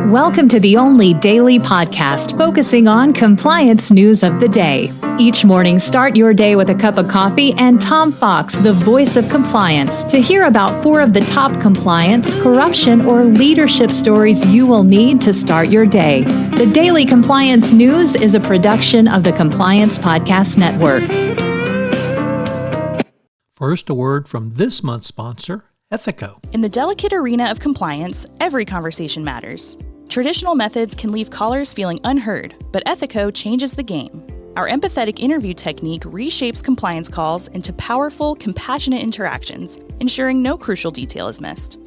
Welcome to the only daily podcast focusing on compliance news of the day. Each morning, start your day with a cup of coffee and Tom Fox, the voice of compliance, to hear about 4 of the top compliance, corruption, or leadership stories you will need to start your day. The Daily Compliance News is a production of the Compliance Podcast Network. First, a word from this month's sponsor, Ethico. In the delicate arena of compliance, every conversation matters. Traditional methods can leave callers feeling unheard, but Ethico changes the game. Our empathetic interview technique reshapes compliance calls into powerful, compassionate interactions, ensuring no crucial detail is missed.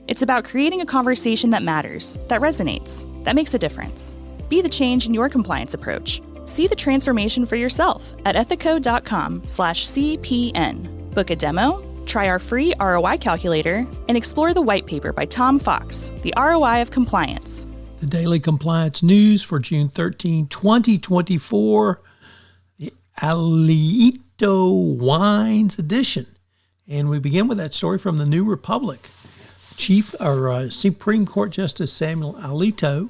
It's about creating a conversation that matters, that resonates, that makes a difference. Be the change in your compliance approach. See the transformation for yourself at ethico.com/CPN. Book a demo, try our free ROI calculator, and explore the white paper by Tom Fox, The ROI of Compliance. The Daily Compliance News for June 13, 2024, the Alito Whines edition. And we begin with that story from the New Republic. Supreme Court Justice Samuel Alito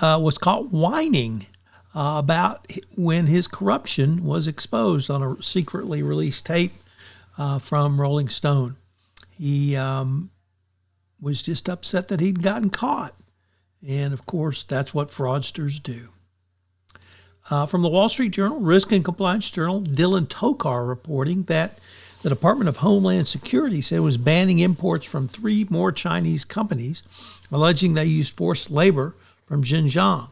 was caught whining about when his corruption was exposed on a secretly released tape from Rolling Stone. He was just upset that he'd gotten caught. And, of course, that's what fraudsters do. From the Wall Street Journal, Risk and Compliance Journal, Dylan Tokar reporting that the Department of Homeland Security said it was banning imports from 3 more Chinese companies, alleging they used forced labor from Xinjiang.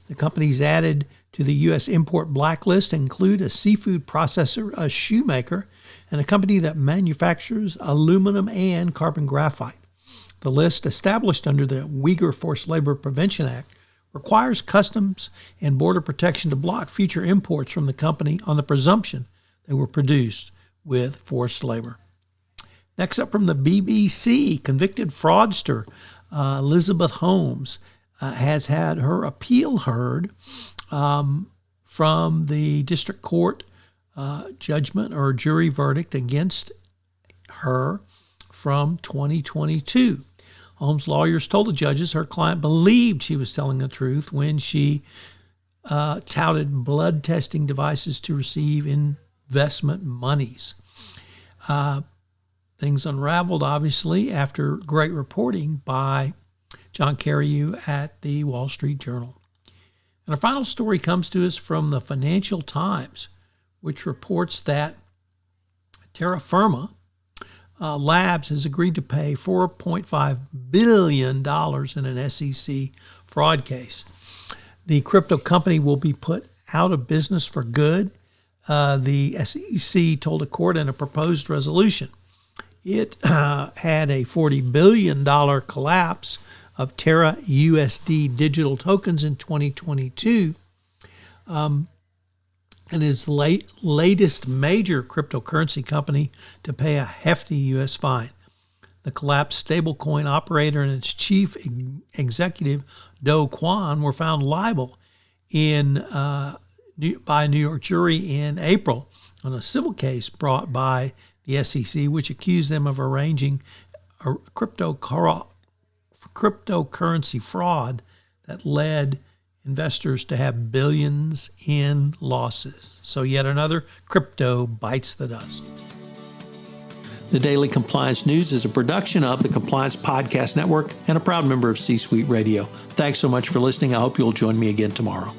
The companies added to the U.S. import blacklist include a seafood processor, a shoemaker, and a company that manufactures aluminum and carbon graphite. The list, established under the Uyghur Forced Labor Prevention Act, requires Customs and Border Protection to block future imports from the company on the presumption they were produced with forced labor. Next up from the BBC, convicted fraudster Elizabeth Holmes has had her appeal heard from the district court judgment or jury verdict against her from 2022. Holmes' lawyers told the judges her client believed she was telling the truth when she touted blood testing devices to receive investment monies. Things unraveled, obviously, after great reporting by John Carreyrou at the Wall Street Journal. And our final story comes to us from the Financial Times, which reports that Terraform Labs has agreed to pay $4.5 billion in an SEC fraud case. The crypto company will be put out of business for good, the SEC told a court in a proposed resolution. It had a $40 billion collapse of Terra USD digital tokens in 2022, and is the latest major cryptocurrency company to pay a hefty U.S. fine. The collapsed stablecoin operator and its chief executive, Do Kwon, were found liable by a New York jury in April on a civil case brought by the SEC, which accused them of arranging a cryptocurrency fraud that led investors to have billions in losses. So yet another crypto bites the dust. The Daily Compliance News is a production of the Compliance Podcast Network and a proud member of C-Suite Radio. Thanks so much for listening. I hope you'll join me again tomorrow.